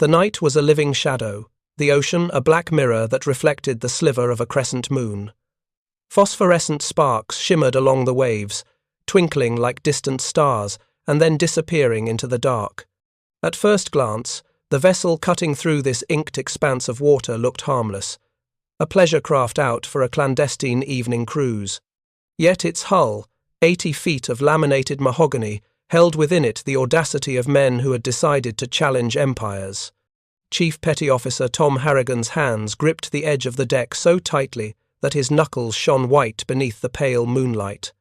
The night was a living shadow, the ocean a black mirror that reflected the sliver of a crescent moon. Phosphorescent sparks shimmered along the waves, twinkling like distant stars and then disappearing into the dark. At first glance, the vessel cutting through this inked expanse of water looked harmless, a pleasure craft out for a clandestine evening cruise. Yet its hull, 80 feet of laminated mahogany, held within it the audacity of men who had decided to challenge empires. Chief Petty Officer Tom Harrigon's hands gripped the edge of the deck so tightly that his knuckles shone white beneath the pale moonlight.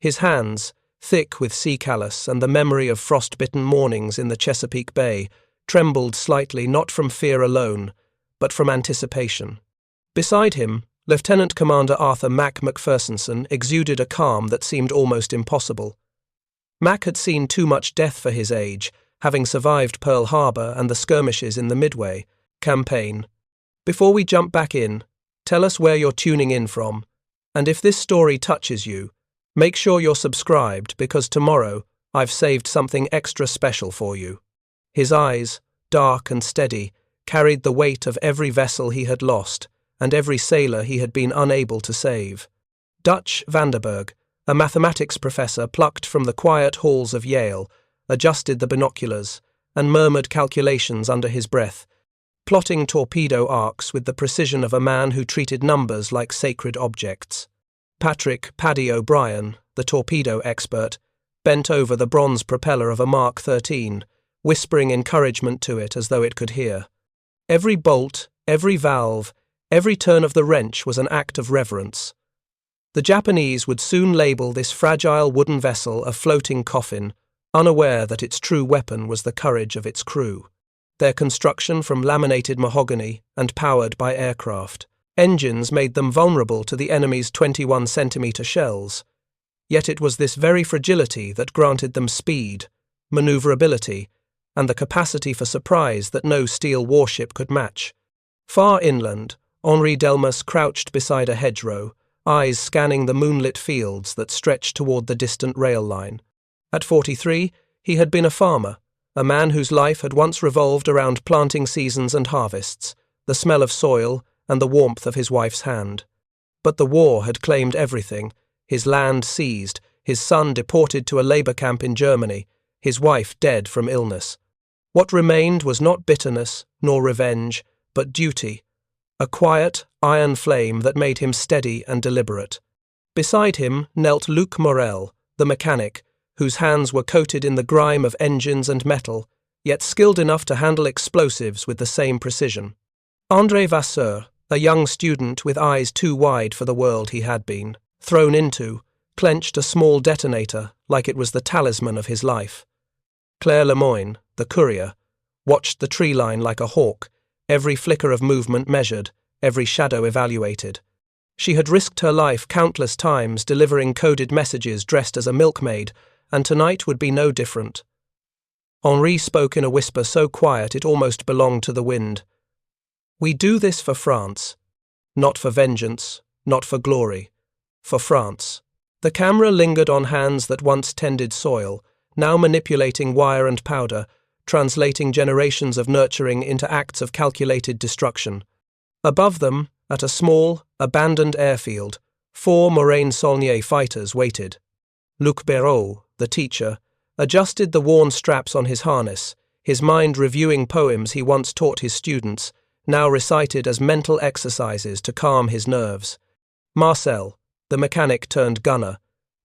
His hands, thick with sea-callus and the memory of frostbitten mornings in the Chesapeake Bay, trembled slightly not from fear alone, but from anticipation. Beside him, Lieutenant Commander Arthur Mack McFersonson exuded a calm that seemed almost impossible. Mack had seen too much death for his age, having survived Pearl Harbor and the skirmishes in the Midway campaign. Before we jump back in, tell us where you're tuning in from, and if this story touches you, make sure you're subscribed because tomorrow I've saved something extra special for you. His eyes, dark and steady, carried the weight of every vessel he had lost and every sailor he had been unable to save. Dutch Vanderberg, a mathematics professor plucked from the quiet halls of Yale, adjusted the binoculars and murmured calculations under his breath, plotting torpedo arcs with the precision of a man who treated numbers like sacred objects. Patrick "Paddy" O'Brien, the torpedo expert, bent over the bronze propeller of a Mark 13, whispering encouragement to it as though it could hear. Every bolt, every valve, every turn of the wrench was an act of reverence. The Japanese would soon label this fragile wooden vessel a floating coffin, unaware that its true weapon was the courage of its crew. Their construction from laminated mahogany and powered by aircraft. Engines made them vulnerable to the enemy's 21-centimeter shells. Yet it was this very fragility that granted them speed, maneuverability, and the capacity for surprise that no steel warship could match. Far inland, Henri Delmas crouched beside a hedgerow, eyes scanning the moonlit fields that stretched toward the distant rail line. At 43, he had been a farmer, a man whose life had once revolved around planting seasons and harvests, the smell of soil, and the warmth of his wife's hand. But the war had claimed everything, his land seized, his son deported to a labor camp in Germany, his wife dead from illness. What remained was not bitterness nor revenge, but duty, a quiet, iron flame that made him steady and deliberate. Beside him knelt Luc Morel, the mechanic, whose hands were coated in the grime of engines and metal, yet skilled enough to handle explosives with the same precision. André Vasseur, a young student with eyes too wide for the world he had been thrown into, clenched a small detonator like it was the talisman of his life. Claire Lemoyne, the courier, watched the tree line like a hawk, every flicker of movement measured, every shadow evaluated. She had risked her life countless times delivering coded messages dressed as a milkmaid, and tonight would be no different. Henri spoke in a whisper so quiet it almost belonged to the wind. "We do this for France. Not for vengeance, not for glory. For France." The camera lingered on hands that once tended soil, now manipulating wire and powder, translating generations of nurturing into acts of calculated destruction. Above them, at a small, abandoned airfield, 4 Moraine-Saulnier fighters waited. Luc Béraud, the teacher, adjusted the worn straps on his harness, his mind reviewing poems he once taught his students, now recited as mental exercises to calm his nerves. Marcel, the mechanic turned gunner,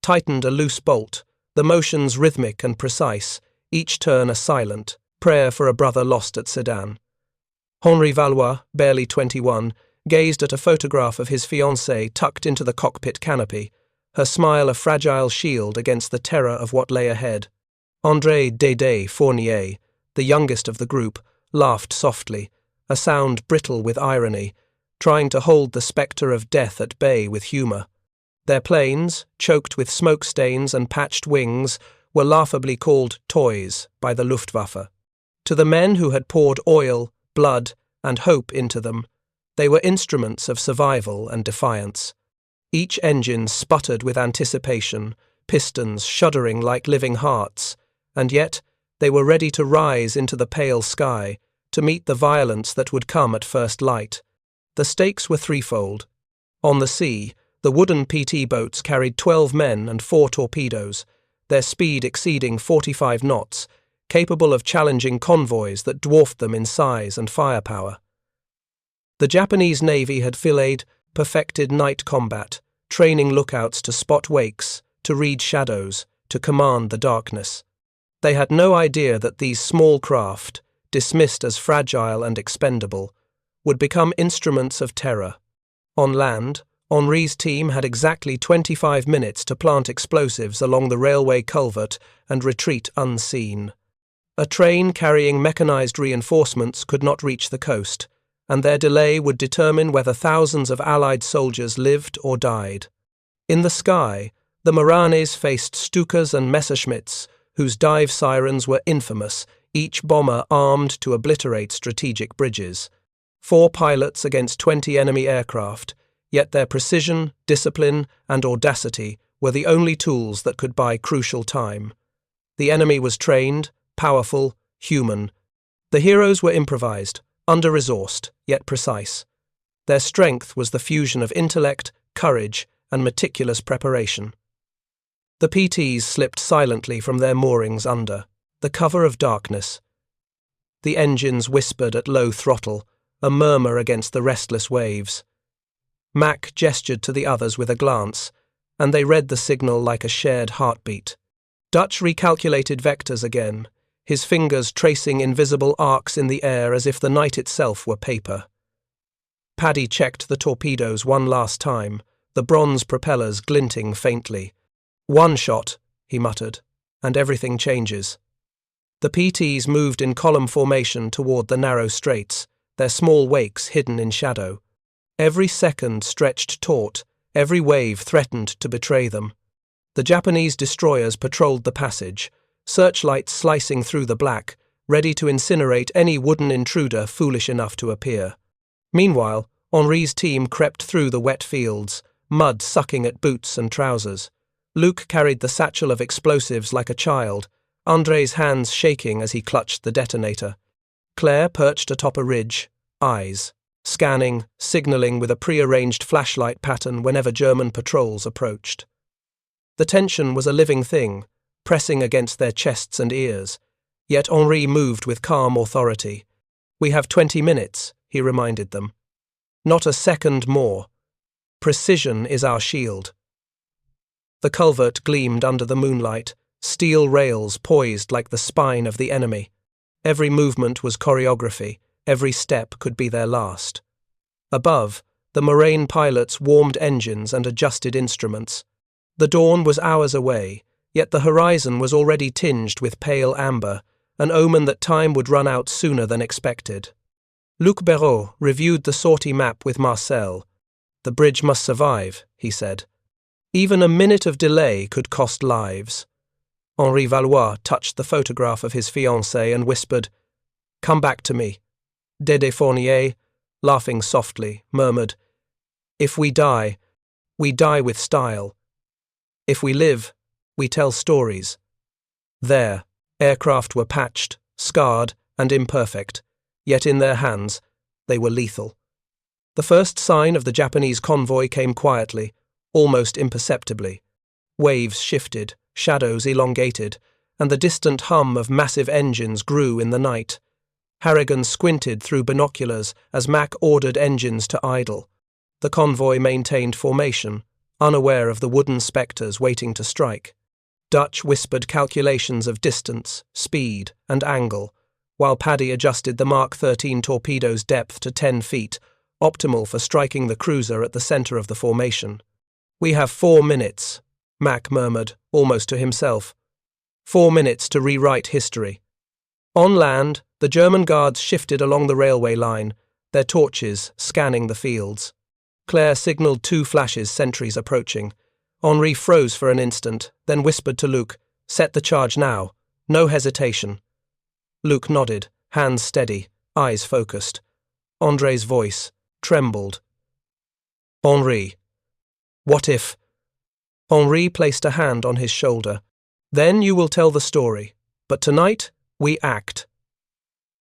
tightened a loose bolt, the motions rhythmic and precise, each turn a silent prayer for a brother lost at Sedan. Henri Valois, barely 21, gazed at a photograph of his fiancée tucked into the cockpit canopy, her smile a fragile shield against the terror of what lay ahead. André Dédé Fournier, the youngest of the group, laughed softly, a sound brittle with irony, trying to hold the spectre of death at bay with humour. Their planes, choked with smoke stains and patched wings, were laughably called toys by the Luftwaffe. To the men who had poured oil, blood, and hope into them, they were instruments of survival and defiance. Each engine sputtered with anticipation, pistons shuddering like living hearts, and yet they were ready to rise into the pale sky, to meet the violence that would come at first light. The stakes were threefold. On the sea, the wooden PT boats carried 12 men and 4 torpedoes, their speed exceeding 45 knots, capable of challenging convoys that dwarfed them in size and firepower. The Japanese Navy had perfected night combat, training lookouts to spot wakes, to read shadows, to command the darkness. They had no idea that these small craft, dismissed as fragile and expendable, would become instruments of terror. On land, Henri's team had exactly 25 minutes to plant explosives along the railway culvert and retreat unseen. A train carrying mechanized reinforcements could not reach the coast, and their delay would determine whether thousands of Allied soldiers lived or died. In the sky, the Maranes faced Stukas and Messerschmitts, whose dive sirens were infamous, each bomber armed to obliterate strategic bridges. 4 pilots against 20 enemy aircraft, yet their precision, discipline, and audacity were the only tools that could buy crucial time. The enemy was trained, powerful, human. The heroes were improvised, under-resourced, yet precise. Their strength was the fusion of intellect, courage, and meticulous preparation. The PTs slipped silently from their moorings under the cover of darkness. The engines whispered at low throttle, a murmur against the restless waves. Mack gestured to the others with a glance, and they read the signal like a shared heartbeat. Dutch recalculated vectors again, his fingers tracing invisible arcs in the air as if the night itself were paper. Paddy checked the torpedoes one last time, the bronze propellers glinting faintly. "One shot," he muttered, "and everything changes." The PTs moved in column formation toward the narrow straits, their small wakes hidden in shadow. Every second stretched taut, every wave threatened to betray them. The Japanese destroyers patrolled the passage, searchlights slicing through the black, ready to incinerate any wooden intruder foolish enough to appear. Meanwhile, Henri's team crept through the wet fields, mud sucking at boots and trousers. Luke carried the satchel of explosives like a child, Andre's hands shaking as he clutched the detonator. Claire perched atop a ridge, eyes, scanning, signaling with a pre-arranged flashlight pattern whenever German patrols approached. The tension was a living thing, pressing against their chests and ears, yet Henri moved with calm authority. "We have 20 minutes, he reminded them. "Not a second more. Precision is our shield." The culvert gleamed under the moonlight, steel rails poised like the spine of the enemy. Every movement was choreography, every step could be their last. Above, the Moraine pilots warmed engines and adjusted instruments. The dawn was hours away, yet the horizon was already tinged with pale amber, an omen that time would run out sooner than expected. Luc Béraud reviewed the sortie map with Marcel. "The bridge must survive," he said. "Even a minute of delay could cost lives." Henri Valois touched the photograph of his fiancée and whispered, "Come back to me." Dédé Fournier, laughing softly, murmured, "If we die with style. If we live, we tell stories." There, aircraft were patched, scarred, and imperfect, yet in their hands, they were lethal. The first sign of the Japanese convoy came quietly, almost imperceptibly. Waves shifted, shadows elongated, and the distant hum of massive engines grew in the night. Harrigon squinted through binoculars as Mack ordered engines to idle. The convoy maintained formation, unaware of the wooden spectres waiting to strike. Dutch whispered calculations of distance, speed, and angle, while Paddy adjusted the Mark 13 torpedo's depth to 10 feet, optimal for striking the cruiser at the center of the formation. "We have 4 minutes," Mack murmured, almost to himself. 4 minutes to rewrite history. On land, the German guards shifted along the railway line, their torches scanning the fields. Claire signaled 2 flashes, sentries approaching. Henri froze for an instant, then whispered to Luc, "Set the charge now. No hesitation." Luc nodded, hands steady, eyes focused. Andre's voice trembled. "Henri, what if—" Henri placed a hand on his shoulder. "Then you will tell the story. But tonight, we act."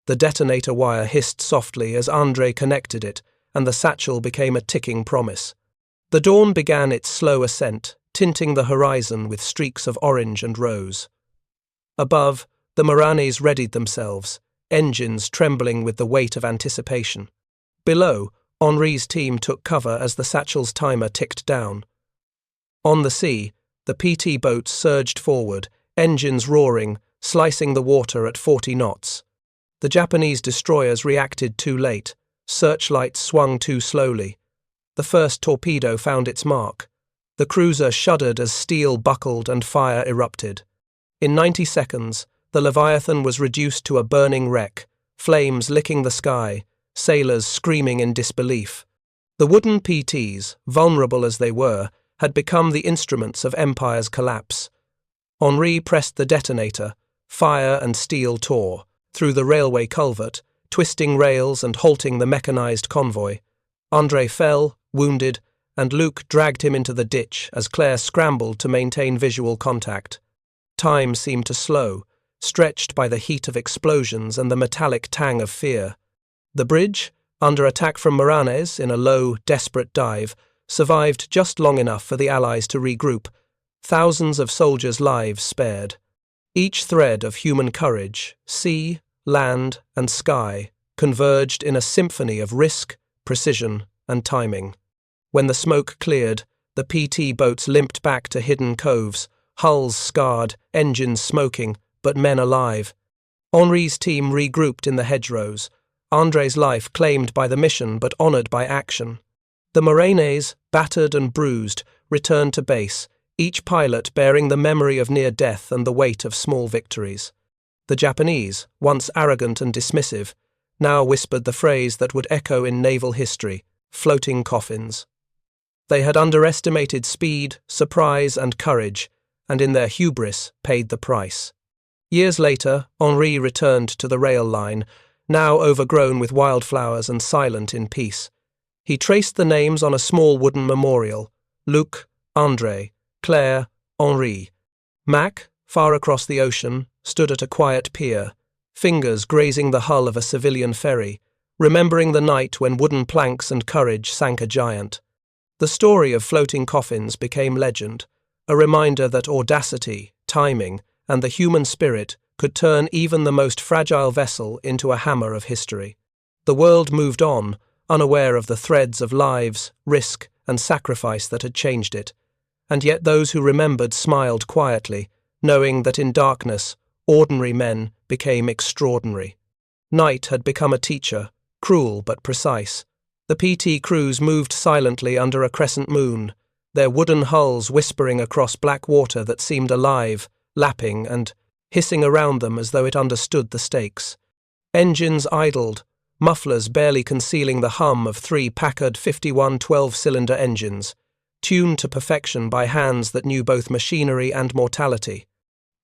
The detonator wire hissed softly as André connected it, and the satchel became a ticking promise. The dawn began its slow ascent, tinting the horizon with streaks of orange and rose. Above, the Moranes readied themselves, engines trembling with the weight of anticipation. Below, Henri's team took cover as the satchel's timer ticked down. On the sea, the PT boats surged forward, engines roaring, slicing the water at 40 knots. The Japanese destroyers reacted too late, searchlights swung too slowly. The first torpedo found its mark. The cruiser shuddered as steel buckled and fire erupted. In 90 seconds, the Leviathan was reduced to a burning wreck, flames licking the sky, sailors screaming in disbelief. The wooden PTs, vulnerable as they were, had become the instruments of Empire's collapse. Henri pressed the detonator, fire and steel tore, through the railway culvert, twisting rails and halting the mechanized convoy. André fell, wounded, and Luc dragged him into the ditch as Claire scrambled to maintain visual contact. Time seemed to slow, stretched by the heat of explosions and the metallic tang of fear. The bridge, under attack from Moranes in a low, desperate dive, survived just long enough for the Allies to regroup, thousands of soldiers' lives spared. Each thread of human courage, sea, land, and sky, converged in a symphony of risk, precision, and timing. When the smoke cleared, the PT boats limped back to hidden coves, hulls scarred, engines smoking, but men alive. Henri's team regrouped in the hedgerows, André's life claimed by the mission but honoured by action. The Moranes, battered and bruised, returned to base, each pilot bearing the memory of near death and the weight of small victories. The Japanese, once arrogant and dismissive, now whispered the phrase that would echo in naval history, floating coffins. They had underestimated speed, surprise, and courage, and in their hubris paid the price. Years later, Henri returned to the rail line, now overgrown with wildflowers and silent in peace. He traced the names on a small wooden memorial: Luc, André, Claire, Henri. Mack, far across the ocean, stood at a quiet pier, fingers grazing the hull of a civilian ferry, remembering the night when wooden planks and courage sank a giant. The story of floating coffins became legend, a reminder that audacity, timing, and the human spirit could turn even the most fragile vessel into a hammer of history. The world moved on, unaware of the threads of lives, risk, and sacrifice that had changed it, and yet those who remembered smiled quietly, knowing that in darkness, ordinary men became extraordinary. Night had become a teacher, cruel but precise. The PT crews moved silently under a crescent moon, their wooden hulls whispering across black water that seemed alive, lapping and hissing around them as though it understood the stakes. Engines idled, mufflers barely concealing the hum of 3 Packard 51 12-cylinder engines, tuned to perfection by hands that knew both machinery and mortality.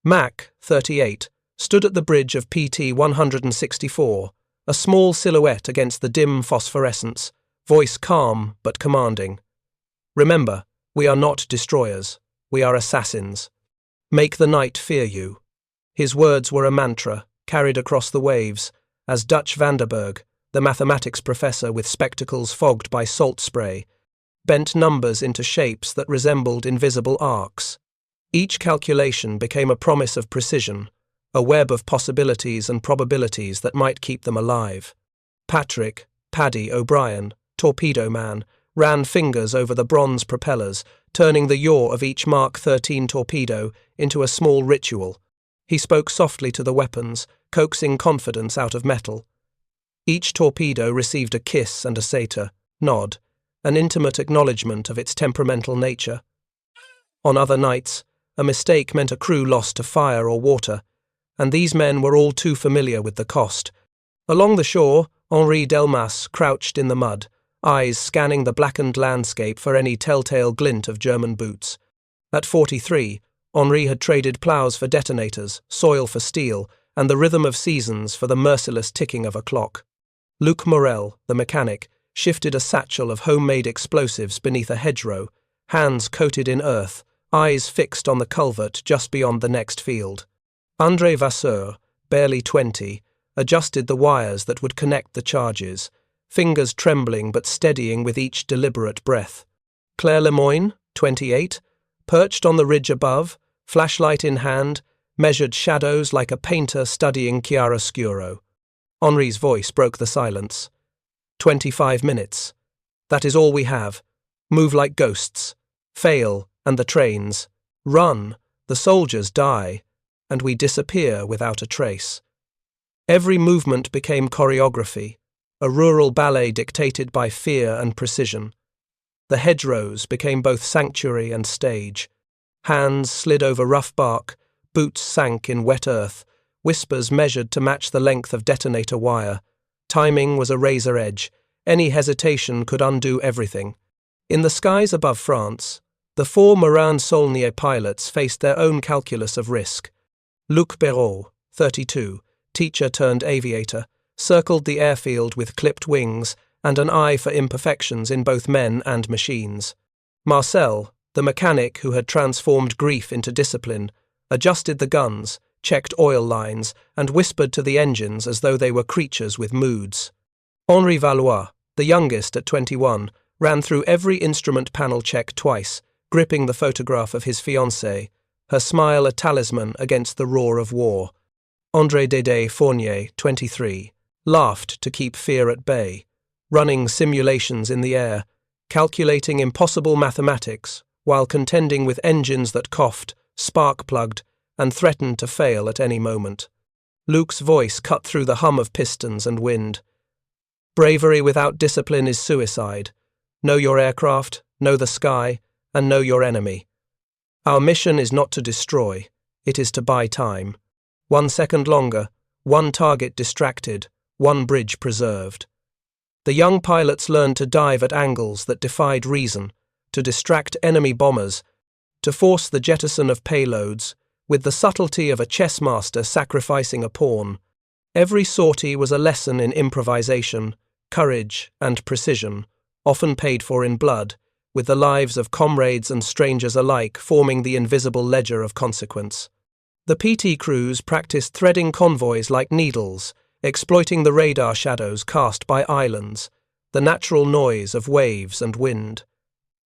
Mack, 38, stood at the bridge of PT 164, a small silhouette against the dim phosphorescence, voice calm but commanding. "Remember, we are not destroyers, we are assassins. Make the night fear you." His words were a mantra, carried across the waves, as Dutch Vanderberg, the mathematics professor with spectacles fogged by salt spray, bent numbers into shapes that resembled invisible arcs. Each calculation became a promise of precision, a web of possibilities and probabilities that might keep them alive. Patrick, Paddy O'Brien, torpedo man, ran fingers over the bronze propellers, turning the yaw of each Mark 13 torpedo into a small ritual. He spoke softly to the weapons, coaxing confidence out of metal. Each torpedo received a kiss and a satyr, nod, an intimate acknowledgement of its temperamental nature. On other nights, a mistake meant a crew lost to fire or water, and these men were all too familiar with the cost. Along the shore, Henri Delmas crouched in the mud, eyes scanning the blackened landscape for any telltale glint of German boots. At 43, Henri had traded ploughs for detonators, soil for steel, and the rhythm of seasons for the merciless ticking of a clock. Luc Morel, the mechanic, shifted a satchel of homemade explosives beneath a hedgerow, hands coated in earth, eyes fixed on the culvert just beyond the next field. André Vasseur, barely 20, adjusted the wires that would connect the charges, fingers trembling but steadying with each deliberate breath. Claire Lemoyne, 28, perched on the ridge above, flashlight in hand, measured shadows like a painter studying chiaroscuro. Henri's voice broke the silence. 25 minutes. That is all we have. Move like ghosts. Fail, and the trains. Run, the soldiers die, and we disappear without a trace. Every movement became choreography, a rural ballet dictated by fear and precision. The hedgerows became both sanctuary and stage. Hands slid over rough bark, boots sank in wet earth, whispers measured to match the length of detonator wire. Timing was a razor edge. Any hesitation could undo everything. In the skies above France, the 4 Morin-Saulnier pilots faced their own calculus of risk. Luc Béraud, 32, teacher turned aviator, circled the airfield with clipped wings and an eye for imperfections in both men and machines. Marcel, the mechanic who had transformed grief into discipline, adjusted the guns, checked oil lines, and whispered to the engines as though they were creatures with moods. Henri Valois, the youngest at 21, ran through every instrument panel check twice, gripping the photograph of his fiancée, her smile a talisman against the roar of war. André Dédé Fournier, 23, laughed to keep fear at bay, running simulations in the air, calculating impossible mathematics while contending with engines that coughed, spark-plugged, and threatened to fail at any moment. Luc's voice cut through the hum of pistons and wind. Bravery without discipline is suicide. Know your aircraft, know the sky, and know your enemy. Our mission is not to destroy, it is to buy time. 1 second longer, one target distracted, one bridge preserved. The young pilots learned to dive at angles that defied reason, to distract enemy bombers, to force the jettison of payloads, with the subtlety of a chess master sacrificing a pawn. Every sortie was a lesson in improvisation, courage, and precision, often paid for in blood, with the lives of comrades and strangers alike forming the invisible ledger of consequence. The PT crews practiced threading convoys like needles, exploiting the radar shadows cast by islands, the natural noise of waves and wind.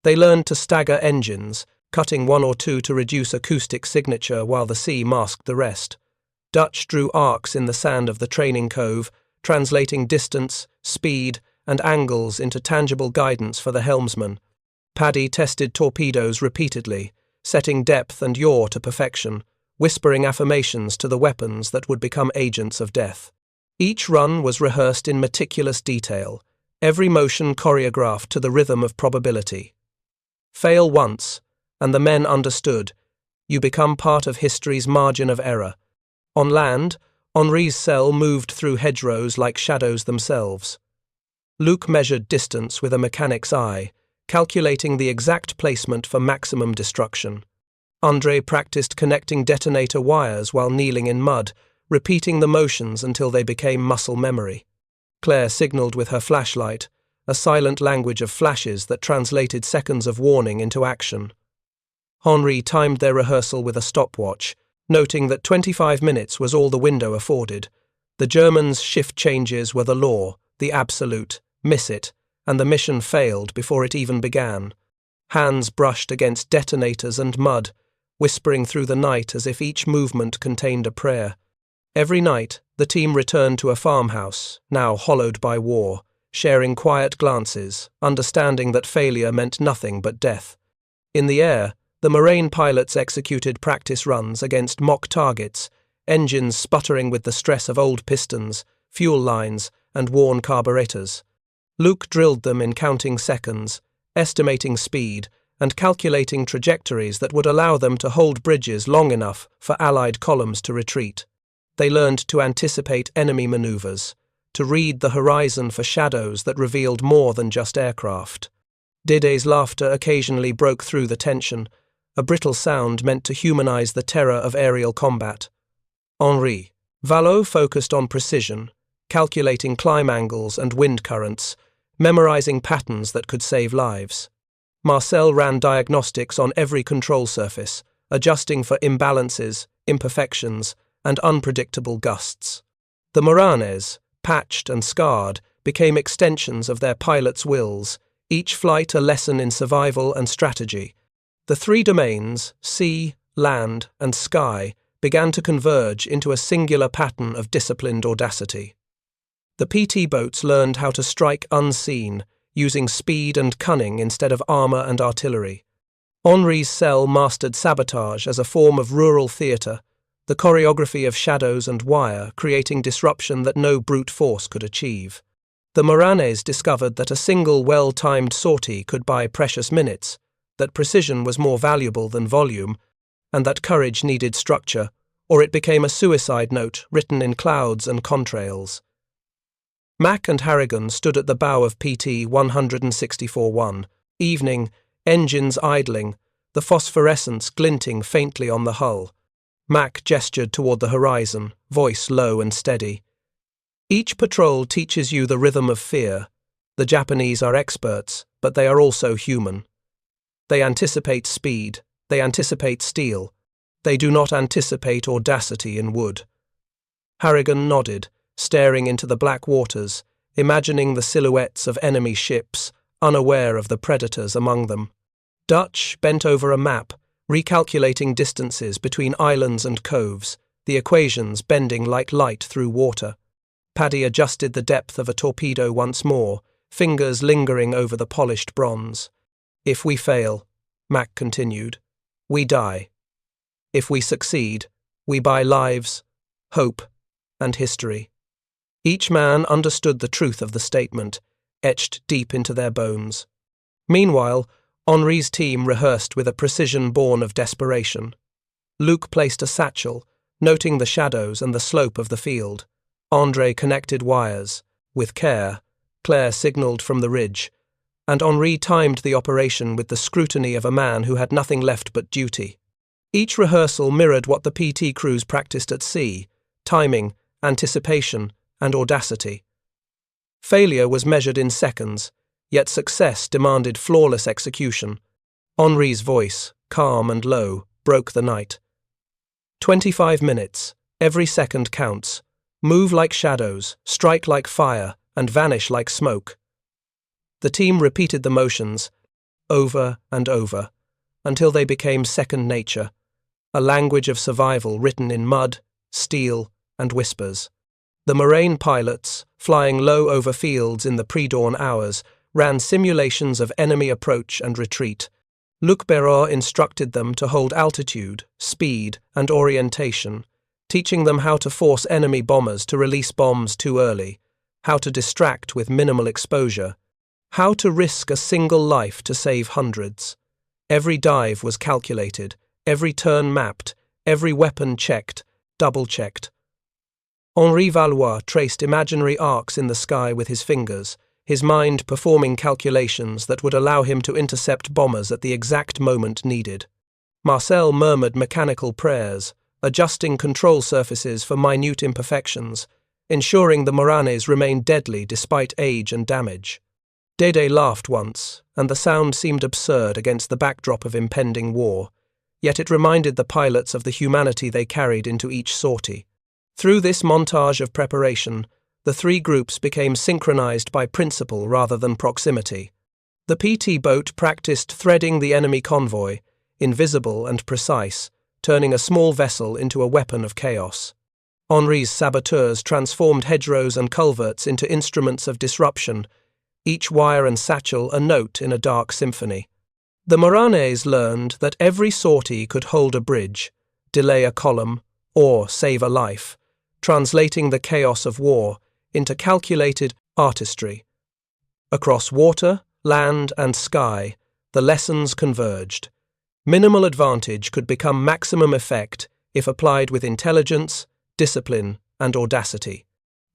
They learned to stagger engines, cutting 1 or 2 to reduce acoustic signature while the sea masked the rest. Dutch drew arcs in the sand of the training cove, translating distance, speed, and angles into tangible guidance for the helmsman. Paddy tested torpedoes repeatedly, setting depth and yaw to perfection, whispering affirmations to the weapons that would become agents of death. Each run was rehearsed in meticulous detail, every motion choreographed to the rhythm of probability. Fail once, and the men understood. You become part of history's margin of error. On land, Henri's cell moved through hedgerows like shadows themselves. Luc measured distance with a mechanic's eye, calculating the exact placement for maximum destruction. André practiced connecting detonator wires while kneeling in mud, repeating the motions until they became muscle memory. Claire signaled with her flashlight, a silent language of flashes that translated seconds of warning into action. Henri timed their rehearsal with a stopwatch, noting that 25 minutes was all the window afforded. The Germans' shift changes were the law, the absolute, miss it, and the mission failed before it even began. Hands brushed against detonators and mud, whispering through the night as if each movement contained a prayer. Every night, the team returned to a farmhouse, now hollowed by war, sharing quiet glances, understanding that failure meant nothing but death. In the air, the Moraine pilots executed practice runs against mock targets, engines sputtering with the stress of old pistons, fuel lines, and worn carburetors. Luc drilled them in counting seconds, estimating speed, and calculating trajectories that would allow them to hold bridges long enough for Allied columns to retreat. They learned to anticipate enemy maneuvers, to read the horizon for shadows that revealed more than just aircraft. Dédé's laughter occasionally broke through the tension, a brittle sound meant to humanize the terror of aerial combat. Henri Valois focused on precision, calculating climb angles and wind currents, memorizing patterns that could save lives. Marcel ran diagnostics on every control surface, adjusting for imbalances, imperfections, and unpredictable gusts. The Moranes, patched and scarred, became extensions of their pilots' wills, each flight a lesson in survival and strategy. The three domains, sea, land, and sky, began to converge into a singular pattern of disciplined audacity. The PT boats learned how to strike unseen, using speed and cunning instead of armour and artillery. Henri's cell mastered sabotage as a form of rural theatre, the choreography of shadows and wire creating disruption that no brute force could achieve. The Moranes discovered that a single well-timed sortie could buy precious minutes, that precision was more valuable than volume, and that courage needed structure, or it became a suicide note written in clouds and contrails. Mack and Harrigon stood at the bow of PT 164-1, evening, engines idling, the phosphorescence glinting faintly on the hull. Mack gestured toward the horizon, voice low and steady. Each patrol teaches you the rhythm of fear. The Japanese are experts, but they are also human. They anticipate speed, they anticipate steel. They do not anticipate audacity in wood. Harrigon nodded, staring into the black waters, imagining the silhouettes of enemy ships, unaware of the predators among them. Dutch bent over a map, recalculating distances between islands and coves, the equations bending like light through water. Paddy adjusted the depth of a torpedo once more, fingers lingering over the polished bronze. If we fail, Mack continued, we die. If we succeed, we buy lives, hope, and history. Each man understood the truth of the statement, etched deep into their bones. Meanwhile, Henri's team rehearsed with a precision born of desperation. Luke placed a satchel, noting the shadows and the slope of the field. André connected wires. With care, Claire signalled from the ridge, and Henri timed the operation with the scrutiny of a man who had nothing left but duty. Each rehearsal mirrored what the PT crews practiced at sea: timing, anticipation, and audacity. Failure was measured in seconds, yet success demanded flawless execution. Henri's voice, calm and low, broke the night. 25 minutes, every second counts. Move like shadows, strike like fire, and vanish like smoke. The team repeated the motions, over and over, until they became second nature, a language of survival written in mud, steel, and whispers. The Moraine pilots, flying low over fields in the pre-dawn hours, ran simulations of enemy approach and retreat. Luc Béraud instructed them to hold altitude, speed, and orientation, teaching them how to force enemy bombers to release bombs too early, how to distract with minimal exposure, how to risk a single life to save hundreds. Every dive was calculated, every turn mapped, every weapon checked, double-checked. Henri Valois traced imaginary arcs in the sky with his fingers, his mind performing calculations that would allow him to intercept bombers at the exact moment needed. Marcel murmured mechanical prayers, adjusting control surfaces for minute imperfections, ensuring the Moranes remained deadly despite age and damage. Dédé laughed once, and the sound seemed absurd against the backdrop of impending war, yet it reminded the pilots of the humanity they carried into each sortie. Through this montage of preparation, the three groups became synchronized by principle rather than proximity. The PT boat practiced threading the enemy convoy, invisible and precise, turning a small vessel into a weapon of chaos. Henri's saboteurs transformed hedgerows and culverts into instruments of disruption, each wire and satchel a note in a dark symphony. The Moranes learned that every sortie could hold a bridge, delay a column, or save a life, translating the chaos of war into calculated artistry. Across water, land, and sky, the lessons converged. Minimal advantage could become maximum effect if applied with intelligence, discipline, and audacity.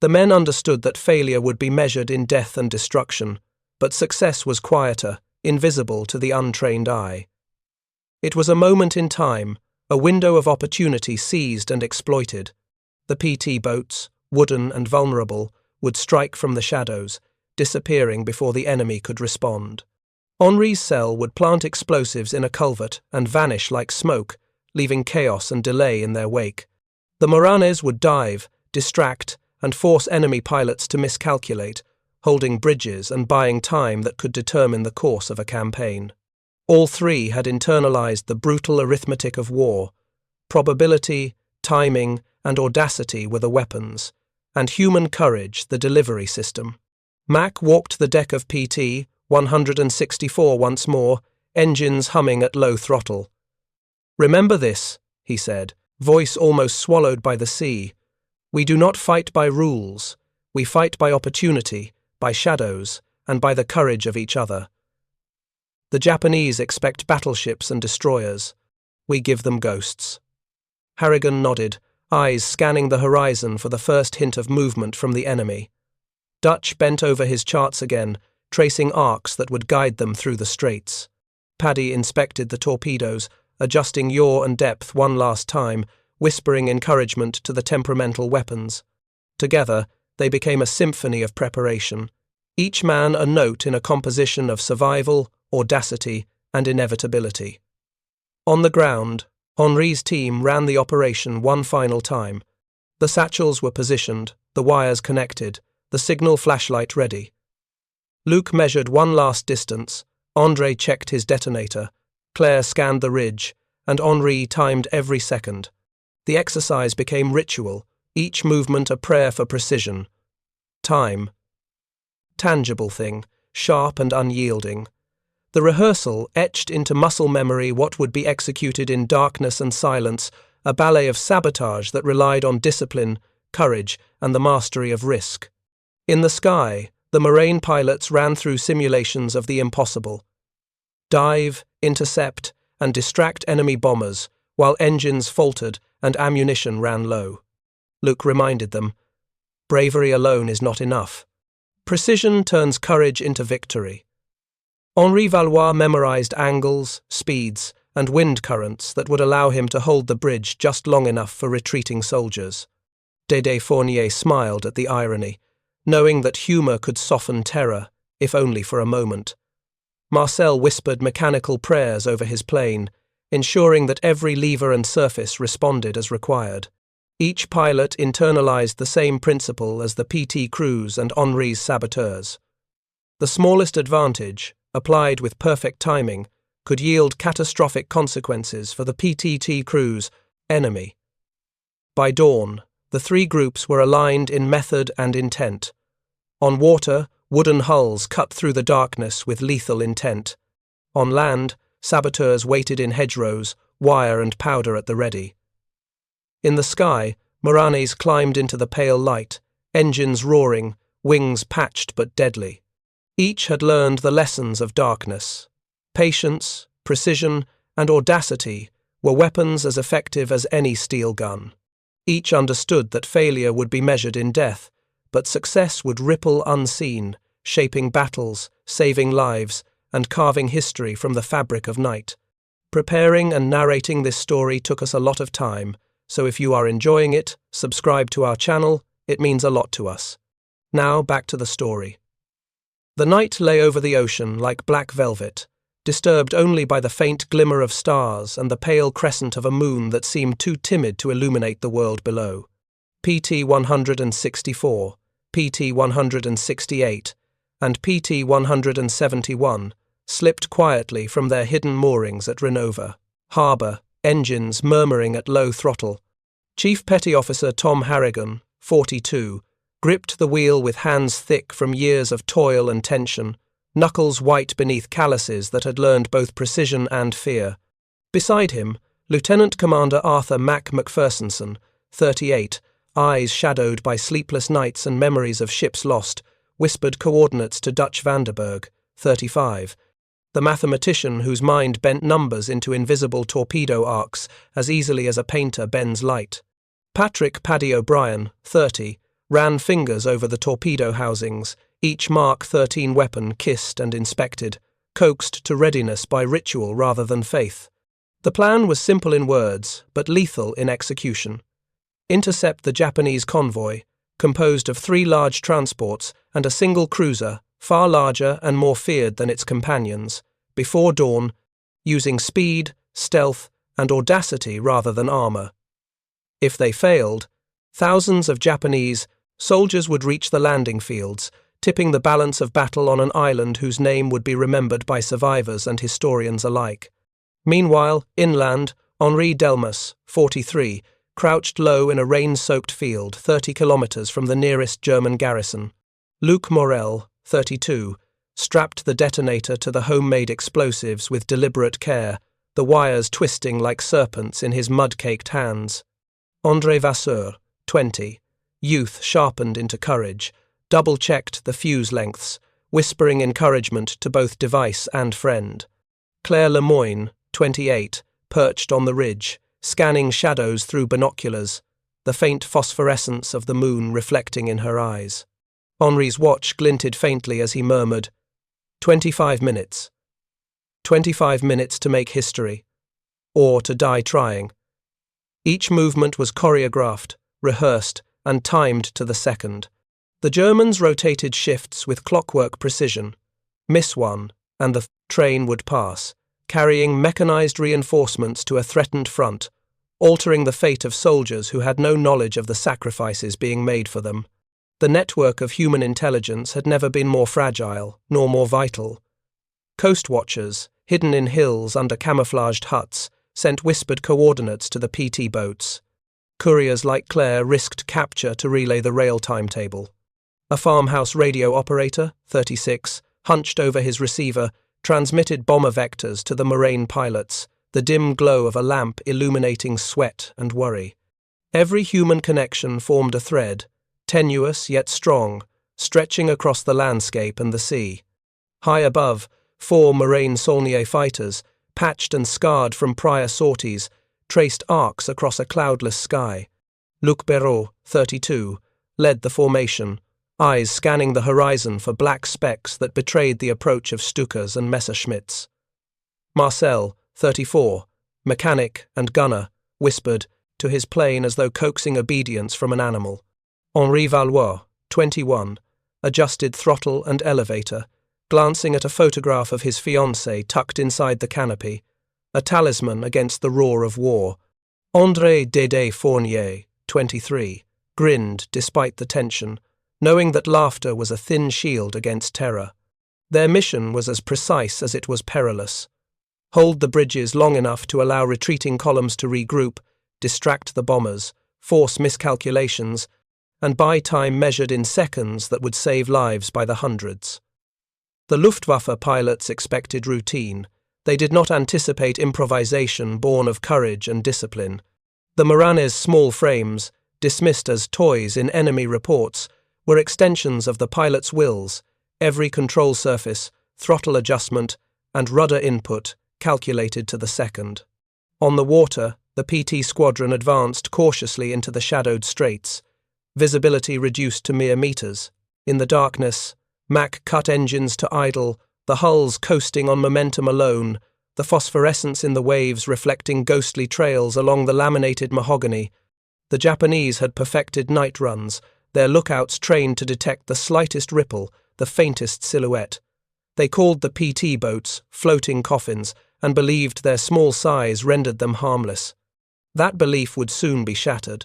The men understood that failure would be measured in death and destruction, but success was quieter, invisible to the untrained eye. It was a moment in time, a window of opportunity seized and exploited. The PT boats, wooden and vulnerable, would strike from the shadows, disappearing before the enemy could respond. Henri's cell would plant explosives in a culvert and vanish like smoke, leaving chaos and delay in their wake. The Moranes would dive, distract, and force enemy pilots to miscalculate, holding bridges and buying time that could determine the course of a campaign. All three had internalized the brutal arithmetic of war. Probability, timing, and audacity were the weapons, and human courage the delivery system. Mack walked the deck of PT 164 once more, engines humming at low throttle. "Remember this," he said, voice almost swallowed by the sea. "We do not fight by rules. We fight by opportunity, by shadows, and by the courage of each other. The Japanese expect battleships and destroyers. We give them ghosts." Harrigon nodded, eyes scanning the horizon for the first hint of movement from the enemy. Dutch bent over his charts again, tracing arcs that would guide them through the straits. Paddy inspected the torpedoes, adjusting yaw and depth one last time, whispering encouragement to the temperamental weapons. Together, they became a symphony of preparation, each man a note in a composition of survival, audacity, and inevitability. On the ground, Henri's team ran the operation one final time. The satchels were positioned, the wires connected, the signal flashlight ready. Luke measured one last distance, Andre checked his detonator, Claire scanned the ridge, and Henri timed every second. The exercise became ritual, each movement a prayer for precision. Time. Tangible thing, sharp and unyielding. The rehearsal etched into muscle memory what would be executed in darkness and silence, a ballet of sabotage that relied on discipline, courage, and the mastery of risk. In the sky, the Moraine pilots ran through simulations of the impossible. Dive, intercept, and distract enemy bombers, while engines faltered and ammunition ran low. Luke reminded them, bravery alone is not enough. Precision turns courage into victory. Henri Valois memorized angles, speeds, and wind currents that would allow him to hold the bridge just long enough for retreating soldiers. Dédé Fournier smiled at the irony, knowing that humour could soften terror, if only for a moment. Marcel whispered mechanical prayers over his plane, ensuring that every lever and surface responded as required. Each pilot internalized the same principle as the PT crews and Henri's saboteurs. The smallest advantage, applied with perfect timing, could yield catastrophic consequences for the PTT crew's enemy. By dawn, the three groups were aligned in method and intent. On water, wooden hulls cut through the darkness with lethal intent. On land, saboteurs waited in hedgerows, wire and powder at the ready. In the sky, Moranes climbed into the pale light, engines roaring, wings patched but deadly. Each had learned the lessons of darkness. Patience, precision, and audacity were weapons as effective as any steel gun. Each understood that failure would be measured in death, but success would ripple unseen, shaping battles, saving lives, and carving history from the fabric of night. Preparing and narrating this story took us a lot of time, so if you are enjoying it, subscribe to our channel, it means a lot to us. Now back to the story. The night lay over the ocean like black velvet, disturbed only by the faint glimmer of stars and the pale crescent of a moon that seemed too timid to illuminate the world below. PT 164, PT 168, and PT 171 slipped quietly from their hidden moorings at Renova harbour, engines murmuring at low throttle. Chief Petty Officer Tom Harrigon, 42, gripped the wheel with hands thick from years of toil and tension, knuckles white beneath calluses that had learned both precision and fear. Beside him, Lieutenant Commander Arthur Mack McFersonson, 38, eyes shadowed by sleepless nights and memories of ships lost, whispered coordinates to Dutch Vanderberg, 35, the mathematician whose mind bent numbers into invisible torpedo arcs as easily as a painter bends light. Patrick Paddy O'Brien, 30, ran fingers over the torpedo housings, each Mark 13 weapon kissed and inspected, coaxed to readiness by ritual rather than faith. The plan was simple in words, but lethal in execution. Intercept the Japanese convoy, composed of 3 large transports and a single cruiser, far larger and more feared than its companions, before dawn, using speed, stealth, and audacity rather than armour. If they failed, thousands of Japanese Soldiers would reach the landing fields, tipping the balance of battle on an island whose name would be remembered by survivors and historians alike. Meanwhile, inland, Henri Delmas, 43, crouched low in a rain-soaked field 30 kilometers from the nearest German garrison. Luc Morel, 32, strapped the detonator to the homemade explosives with deliberate care, the wires twisting like serpents in his mud-caked hands. André Vasseur, 20, youth sharpened into courage, double-checked the fuse lengths, whispering encouragement to both device and friend. Claire Lemoyne, 28, perched on the ridge, scanning shadows through binoculars, the faint phosphorescence of the moon reflecting in her eyes. Henri's watch glinted faintly as he murmured, 25 minutes. 25 minutes to make history, or to die trying. Each movement was choreographed, rehearsed, and timed to the second. The Germans rotated shifts with clockwork precision. Miss one, and the train would pass, carrying mechanized reinforcements to a threatened front, altering the fate of soldiers who had no knowledge of the sacrifices being made for them. The network of human intelligence had never been more fragile, nor more vital. Coast watchers, hidden in hills under camouflaged huts, sent whispered coordinates to the PT boats. Couriers like Claire risked capture to relay the rail timetable. A farmhouse radio operator, 36, hunched over his receiver, transmitted bomber vectors to the Moraine pilots, the dim glow of a lamp illuminating sweat and worry. Every human connection formed a thread, tenuous yet strong, stretching across the landscape and the sea. High above, 4 Moraine Saulnier fighters, patched and scarred from prior sorties, traced arcs across a cloudless sky. Luc Béraud, 32, led the formation, eyes scanning the horizon for black specks that betrayed the approach of Stukas and Messerschmitts. Marcel, 34, mechanic and gunner, whispered to his plane as though coaxing obedience from an animal. Henri Valois, 21, adjusted throttle and elevator, glancing at a photograph of his fiancée tucked inside the canopy, a talisman against the roar of war. André Dédé Fournier, 23, grinned despite the tension, knowing that laughter was a thin shield against terror. Their mission was as precise as it was perilous. Hold the bridges long enough to allow retreating columns to regroup, distract the bombers, force miscalculations, and buy time measured in seconds that would save lives by the hundreds. The Luftwaffe pilots expected routine. They did not anticipate improvisation born of courage and discipline. The Moranes' small frames, dismissed as toys in enemy reports, were extensions of the pilots' wills, every control surface, throttle adjustment, and rudder input calculated to the second. On the water, the PT squadron advanced cautiously into the shadowed straits, visibility reduced to mere meters. In the darkness, Mack cut engines to idle, the hulls coasting on momentum alone, the phosphorescence in the waves reflecting ghostly trails along the laminated mahogany. The Japanese had perfected night runs, their lookouts trained to detect the slightest ripple, the faintest silhouette. They called the PT boats floating coffins and believed their small size rendered them harmless. That belief would soon be shattered.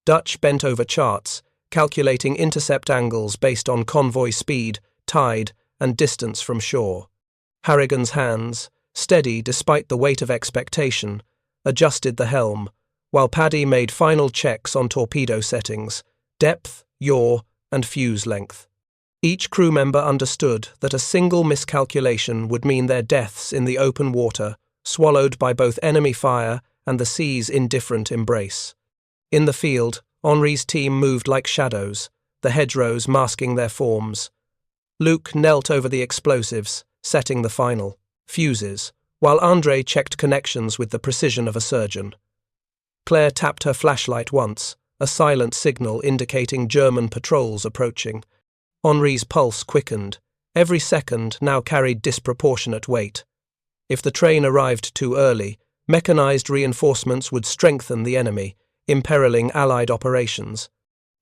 Dutch bent over charts, calculating intercept angles based on convoy speed, tide, and distance from shore. Harrigan's hands, steady despite the weight of expectation, adjusted the helm, while Paddy made final checks on torpedo settings, depth, yaw, and fuse length. Each crew member understood that a single miscalculation would mean their deaths in the open water, swallowed by both enemy fire and the sea's indifferent embrace. In the field, Henri's team moved like shadows, the hedgerows masking their forms. Luc knelt over the explosives, setting the final fuses, while André checked connections with the precision of a surgeon. Claire tapped her flashlight once, a silent signal indicating German patrols approaching. Henri's pulse quickened. Every second now carried disproportionate weight. If the train arrived too early, mechanized reinforcements would strengthen the enemy, imperiling Allied operations.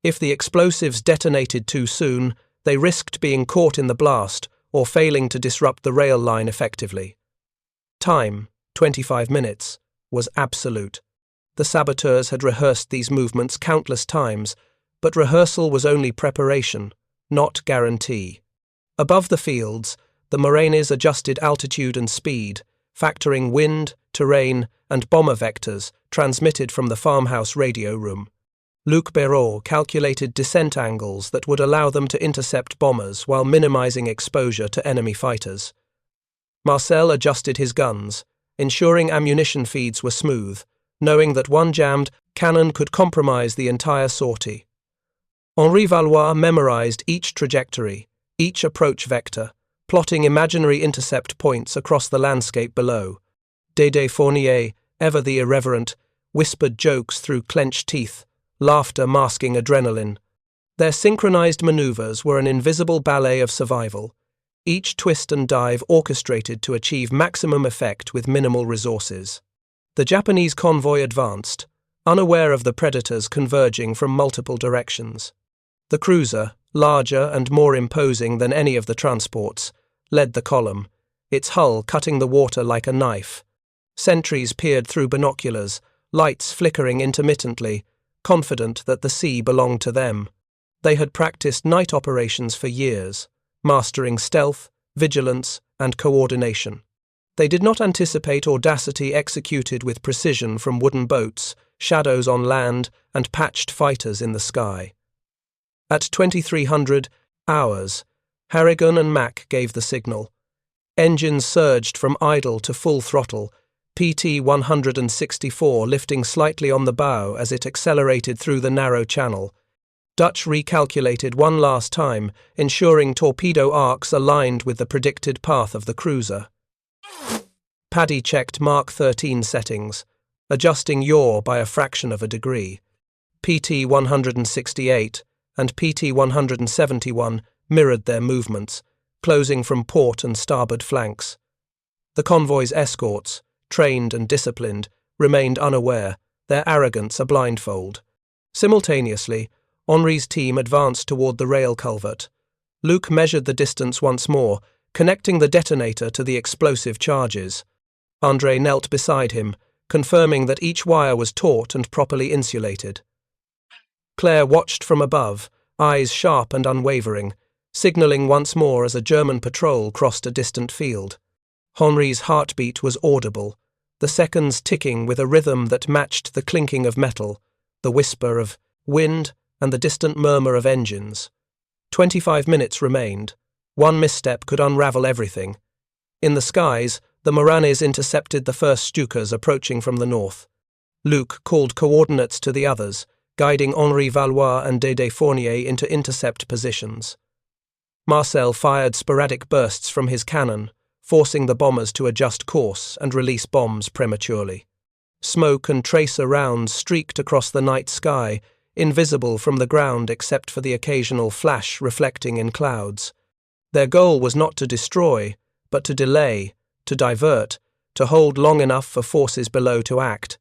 If the explosives detonated too soon, they risked being caught in the blast or failing to disrupt the rail line effectively. Time, 25 minutes, was absolute. The saboteurs had rehearsed these movements countless times, But rehearsal was only preparation, not guarantee. Above the fields, the Marines adjusted altitude and speed, factoring wind, terrain, and bomber vectors transmitted from the farmhouse radio room. Luc Béraud calculated descent angles that would allow them to intercept bombers while minimizing exposure to enemy fighters. Marcel adjusted his guns, ensuring ammunition feeds were smooth, knowing that one jammed cannon could compromise the entire sortie. Henri Valois memorized each trajectory, each approach vector, plotting imaginary intercept points across the landscape below. Dédé Fournier, ever the irreverent, whispered jokes through clenched teeth, laughter masking adrenaline. Their synchronized maneuvers were an invisible ballet of survival, each twist and dive orchestrated to achieve maximum effect with minimal resources. The Japanese convoy advanced, unaware of the predators converging from multiple directions. The cruiser, larger and more imposing than any of the transports, led the column, its hull cutting the water like a knife. Sentries peered through binoculars, lights flickering intermittently, confident that the sea belonged to them. They had practiced night operations for years, mastering stealth, vigilance, and coordination. They did not anticipate audacity executed with precision from wooden boats, shadows on land, and patched fighters in the sky. At 2300 hours, Harrigon and Mack gave the signal. Engines surged from idle to full throttle, PT 164 lifting slightly on the bow as it accelerated through the narrow channel. Dutch recalculated one last time, ensuring torpedo arcs aligned with the predicted path of the cruiser. Paddy checked Mark 13 settings, adjusting yaw by a fraction of a degree. PT 168 and PT 171 mirrored their movements, closing from port and starboard flanks. The convoy's escorts, trained and disciplined, remained unaware, their arrogance a blindfold. Simultaneously, Henri's team advanced toward the rail culvert. Luc measured the distance once more, connecting the detonator to the explosive charges. André knelt beside him, confirming that each wire was taut and properly insulated. Claire watched from above, eyes sharp and unwavering, signaling once more as a German patrol crossed a distant field. Henri's heartbeat was audible, the seconds ticking with a rhythm that matched the clinking of metal, the whisper of wind, and the distant murmur of engines. 25 minutes remained. One misstep could unravel everything. In the skies, the Marines intercepted the first Stukas approaching from the north. Luc called coordinates to the others, guiding Henri Valois and Dédé Fournier into intercept positions. Marcel fired sporadic bursts from his cannon, forcing the bombers to adjust course and release bombs prematurely. Smoke and tracer rounds streaked across the night sky, invisible from the ground except for the occasional flash reflecting in clouds. Their goal was not to destroy, but to delay, to divert, to hold long enough for forces below to act,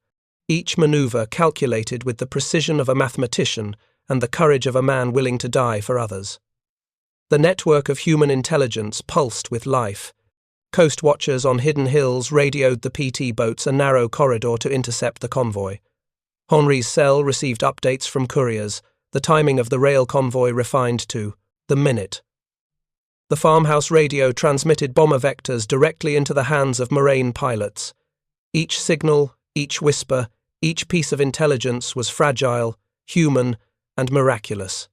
each maneuver calculated with the precision of a mathematician and the courage of a man willing to die for others. The network of human intelligence pulsed with life. Coast watchers on hidden hills radioed the PT boats a narrow corridor to intercept the convoy. Henri's cell received updates from couriers, the timing of the rail convoy refined to the minute. The farmhouse radio transmitted bomber vectors directly into the hands of Marine pilots. Each signal, each whisper, each piece of intelligence was fragile, human, and miraculous.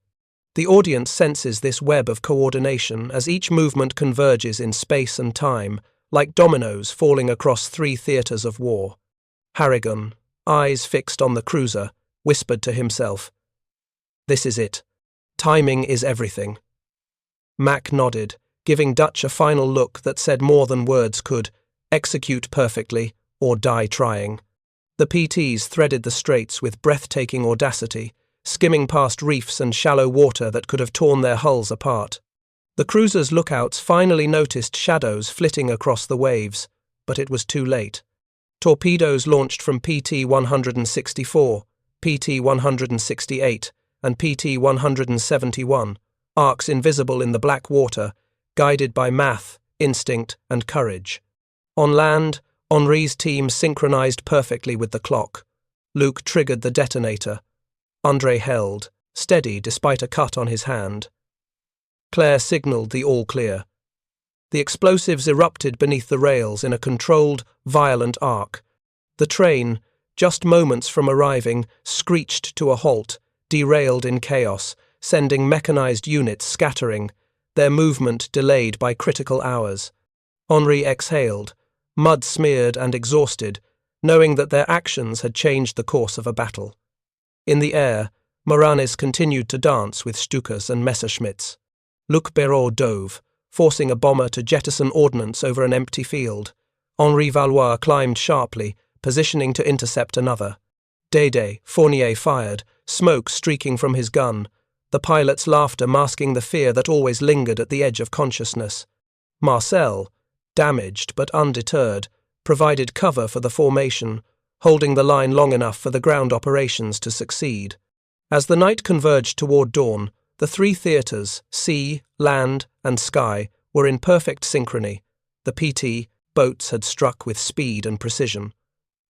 The audience senses this web of coordination as each movement converges in space and time, like dominoes falling across three theatres of war. Harrigon, eyes fixed on the cruiser, whispered to himself, "This is it. Timing is everything." Mack nodded, giving Dutch a final look that said more than words could: execute perfectly or die trying. The PTs threaded the straits with breathtaking audacity, skimming past reefs and shallow water that could have torn their hulls apart. The cruiser's lookouts finally noticed shadows flitting across the waves, but it was too late. Torpedoes launched from PT 164, PT 168, and PT 171, arcs invisible in the black water, guided by math, instinct, and courage. On land, Henri's team synchronized perfectly with the clock. Luc triggered the detonator. André held, steady despite a cut on his hand. Claire signaled the all clear. The explosives erupted beneath the rails in a controlled, violent arc. The train, just moments from arriving, screeched to a halt, derailed in chaos, sending mechanized units scattering, their movement delayed by critical hours. Henri exhaled, mud-smeared and exhausted, knowing that their actions had changed the course of a battle. In the air, Moranes continued to dance with Stukas and Messerschmitts. Luc Béraud dove, forcing a bomber to jettison ordnance over an empty field. Henri Valois climbed sharply, positioning to intercept another. Dédé, Fournier fired, smoke streaking from his gun, the pilot's laughter masking the fear that always lingered at the edge of consciousness. Marcel, damaged but undeterred, provided cover for the formation, holding the line long enough for the ground operations to succeed. As the night converged toward dawn, the three theatres, sea, land, and sky, were in perfect synchrony. The PT boats had struck with speed and precision.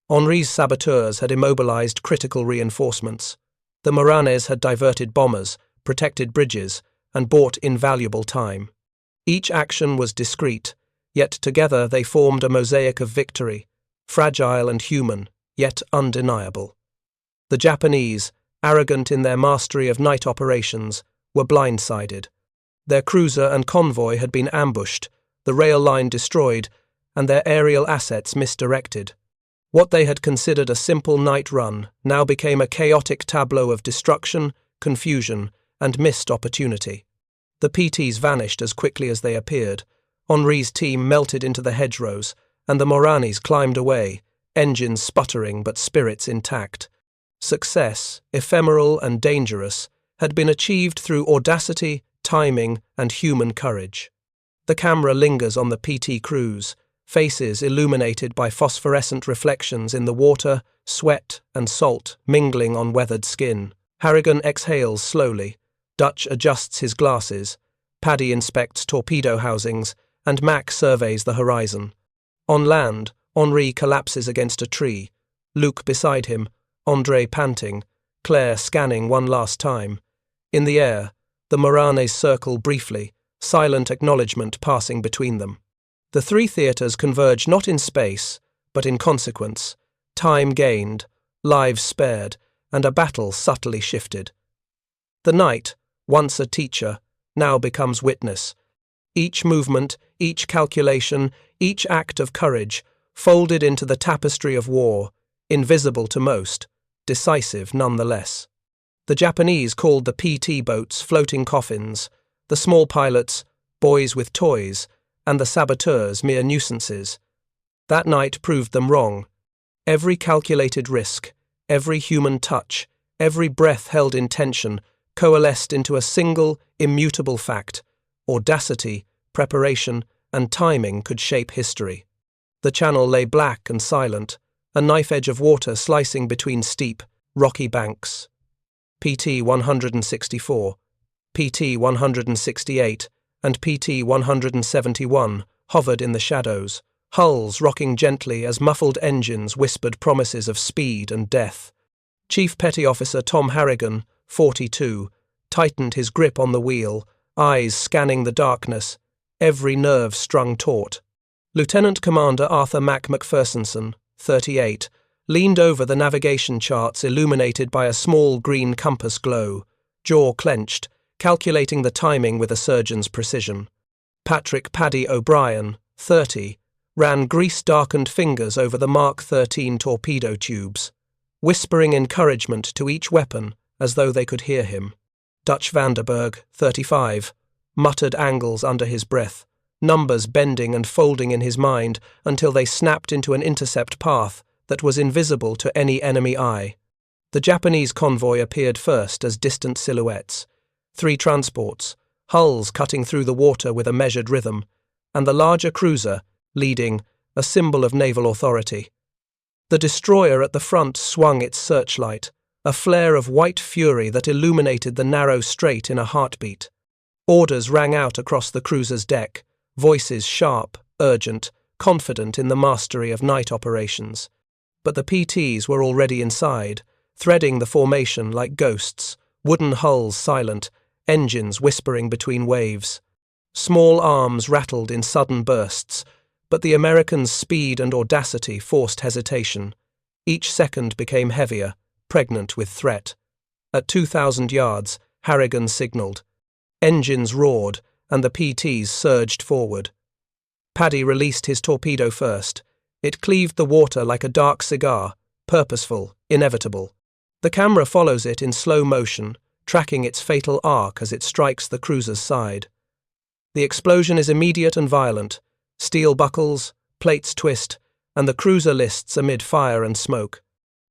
Henri's saboteurs had immobilized critical reinforcements. The Moranes had diverted bombers, protected bridges, and bought invaluable time. Each action was discreet, yet together they formed a mosaic of victory, fragile and human, yet undeniable. The Japanese, arrogant in their mastery of night operations, were blindsided. Their cruiser and convoy had been ambushed, the rail line destroyed, and their aerial assets misdirected. What they had considered a simple night run now became a chaotic tableau of destruction, confusion, and missed opportunity. The PTs vanished as quickly as they appeared. Henri's team melted into the hedgerows, and the Moranes climbed away, engines sputtering but spirits intact. Success, ephemeral and dangerous, had been achieved through audacity, timing, and human courage. The camera lingers on the PT crews, faces illuminated by phosphorescent reflections in the water, sweat, and salt mingling on weathered skin. Harrigon exhales slowly, Dutch adjusts his glasses, Paddy inspects torpedo housings, and Mack surveys the horizon. On land, Henri collapses against a tree, Luc beside him, André panting, Claire scanning one last time. In the air, the Moranes circle briefly, silent acknowledgement passing between them. The three theatres converge not in space, but in consequence, time gained, lives spared, and a battle subtly shifted. The night, once a teacher, now becomes witness. Each movement, each calculation, each act of courage, folded into the tapestry of war, invisible to most, decisive nonetheless. The Japanese called the PT boats floating coffins, the small pilots boys with toys, and the saboteurs mere nuisances. That night proved them wrong. Every calculated risk, every human touch, every breath held in tension coalesced into a single, immutable fact. Audacity, preparation, and timing could shape history. The channel lay black and silent, a knife edge of water slicing between steep, rocky banks. PT 164, PT 168, and PT 171 hovered in the shadows, hulls rocking gently as muffled engines whispered promises of speed and death. Chief Petty Officer Tom Harrigon, 42, tightened his grip on the wheel, eyes scanning the darkness, every nerve strung taut. Lieutenant Commander Arthur Mack McFersonson, 38, leaned over the navigation charts illuminated by a small green compass glow, jaw clenched, calculating the timing with a surgeon's precision. Patrick Paddy O'Brien, 30, ran grease-darkened fingers over the Mark 13 torpedo tubes, whispering encouragement to each weapon as though they could hear him. Dutch Vanderberg, 35, muttered angles under his breath, numbers bending and folding in his mind until they snapped into an intercept path that was invisible to any enemy eye. The Japanese convoy appeared first as distant silhouettes, 3 transports, hulls cutting through the water with a measured rhythm, and the larger cruiser, leading, a symbol of naval authority. The destroyer at the front swung its searchlight, a flare of white fury that illuminated the narrow strait in a heartbeat. Orders rang out across the cruiser's deck, voices sharp, urgent, confident in the mastery of night operations. But the PTs were already inside, threading the formation like ghosts, Wooden hulls silent, engines whispering between waves. Small arms rattled in sudden bursts, but the Americans' speed and audacity forced hesitation. Each second became heavier, pregnant with threat. At 2,000 yards, Harrigon signalled. Engines roared, and the PTs surged forward. Paddy released his torpedo first. It cleaved the water like a dark cigar, purposeful, inevitable. The camera follows it in slow motion, tracking its fatal arc as it strikes the cruiser's side. The explosion is immediate and violent. Steel buckles, plates twist, and the cruiser lists amid fire and smoke.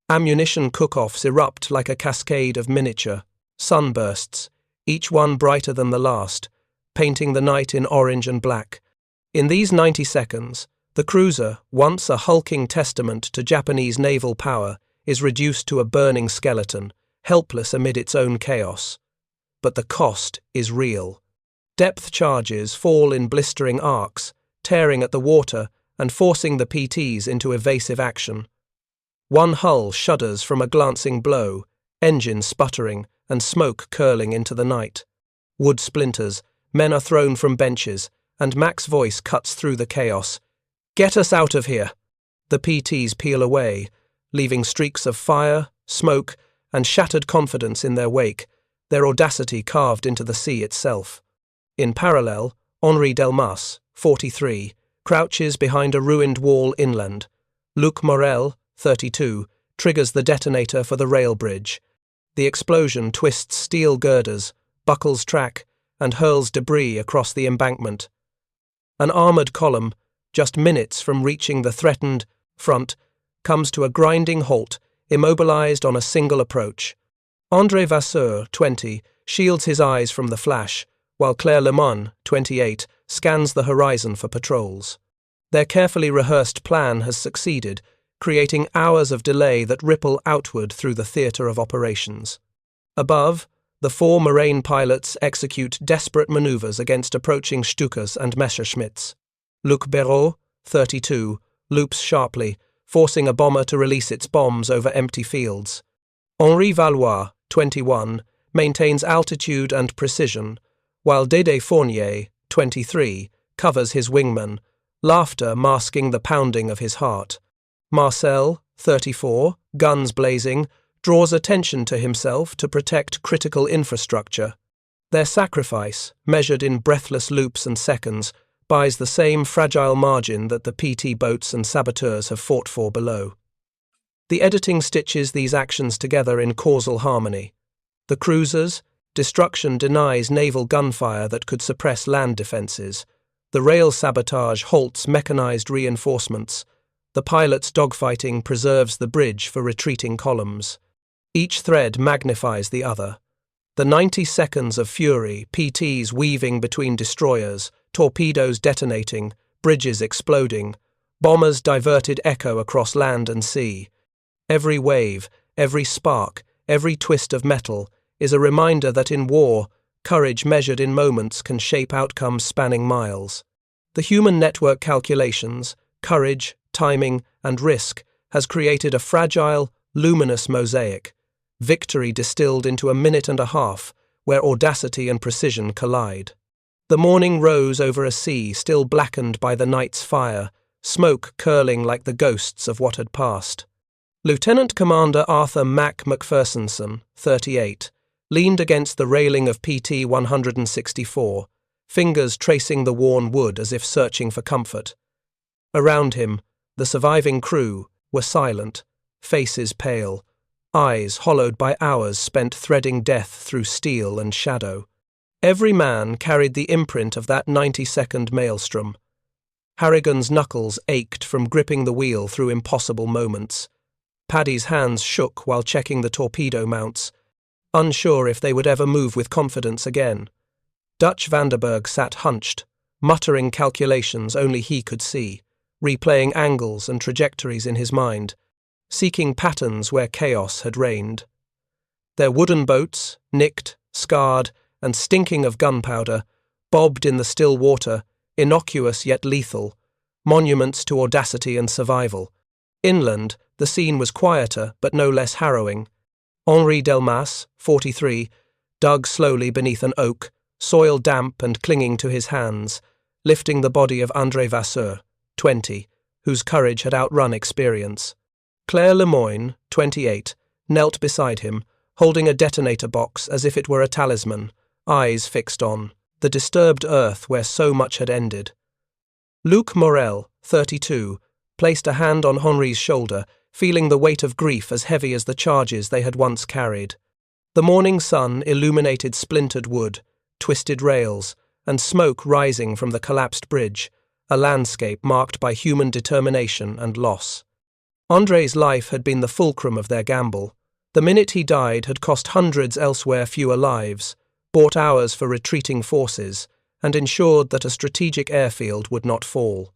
Ammunition cook-offs erupt like a cascade of miniature sunbursts, each one brighter than the last, painting the night in orange and black. In these 90 seconds, the cruiser, once a hulking testament to Japanese naval power, is reduced to a burning skeleton, helpless amid its own chaos. But the cost is real. Depth charges fall in blistering arcs, tearing at the water and forcing the PTs into evasive action. One hull shudders from a glancing blow, engine sputtering and smoke curling into the night. Wood splinters, men are thrown from benches, and Mack's voice cuts through the chaos. "Get us out of here!" The PTs peel away, leaving streaks of fire, smoke, and shattered confidence in their wake, their audacity carved into the sea itself. In parallel, Henri Delmas, 43, crouches behind a ruined wall inland. Luc Morel, 32, triggers the detonator for the rail bridge. The explosion twists steel girders, buckles track, and hurls debris across the embankment. An armoured column, just minutes from reaching the threatened front, comes to a grinding halt, immobilised on a single approach. André Vasseur, 20, shields his eyes from the flash, while Claire Lemon, 28, scans the horizon for patrols. Their carefully rehearsed plan has succeeded, creating hours of delay that ripple outward through the theatre of operations. Above, the 4 Moraine pilots execute desperate manoeuvres against approaching Stukas and Messerschmitts. Luc Béraud, 32, loops sharply, forcing a bomber to release its bombs over empty fields. Henri Valois, 21, maintains altitude and precision, while Dédé Fournier, 23, covers his wingman, laughter masking the pounding of his heart. Marcel, 34, guns blazing, draws attention to himself to protect critical infrastructure. Their sacrifice, measured in breathless loops and seconds, buys the same fragile margin that the PT boats and saboteurs have fought for below. The editing stitches these actions together in causal harmony. The cruisers, destruction denies naval gunfire that could suppress land defences. The rail sabotage halts mechanized reinforcements. The pilots' dogfighting preserves the bridge for retreating columns. Each thread magnifies the other. The 90 seconds of fury, PTs weaving between destroyers, torpedoes detonating, bridges exploding, bombers diverted echo across land and sea. Every wave, every spark, every twist of metal is a reminder that in war, courage measured in moments can shape outcomes spanning miles. The human network calculations, courage, timing, and risk has created a fragile, luminous mosaic, victory distilled into a minute and a half, where audacity and precision collide. The morning rose over a sea still blackened by the night's fire, smoke curling like the ghosts of what had passed. Lieutenant Commander Arthur Mack McFersonson, 38, leaned against the railing of PT 164, fingers tracing the worn wood as if searching for comfort. Around him, the surviving crew were silent, faces pale, eyes hollowed by hours spent threading death through steel and shadow. Every man carried the imprint of that 90-second maelstrom. Harrigan's knuckles ached from gripping the wheel through impossible moments. Paddy's hands shook while checking the torpedo mounts, unsure if they would ever move with confidence again. Dutch Vanderberg sat hunched, muttering calculations only he could see, replaying angles and trajectories in his mind, seeking patterns where chaos had reigned. Their wooden boats, nicked, scarred, and stinking of gunpowder, bobbed in the still water, innocuous yet lethal, monuments to audacity and survival. Inland, the scene was quieter but no less harrowing. Henri Delmas, 43, dug slowly beneath an oak, soil damp and clinging to his hands, lifting the body of André Vasseur, 20, whose courage had outrun experience. Claire Lemoyne, 28, knelt beside him, holding a detonator box as if it were a talisman, eyes fixed on the disturbed earth where so much had ended. Luc Morel, 32, placed a hand on Henri's shoulder, feeling the weight of grief as heavy as the charges they had once carried. The morning sun illuminated splintered wood, twisted rails, and smoke rising from the collapsed bridge, a landscape marked by human determination and loss. André's life had been the fulcrum of their gamble. The minute he died had cost hundreds elsewhere fewer lives, bought hours for retreating forces, and ensured that a strategic airfield would not fall.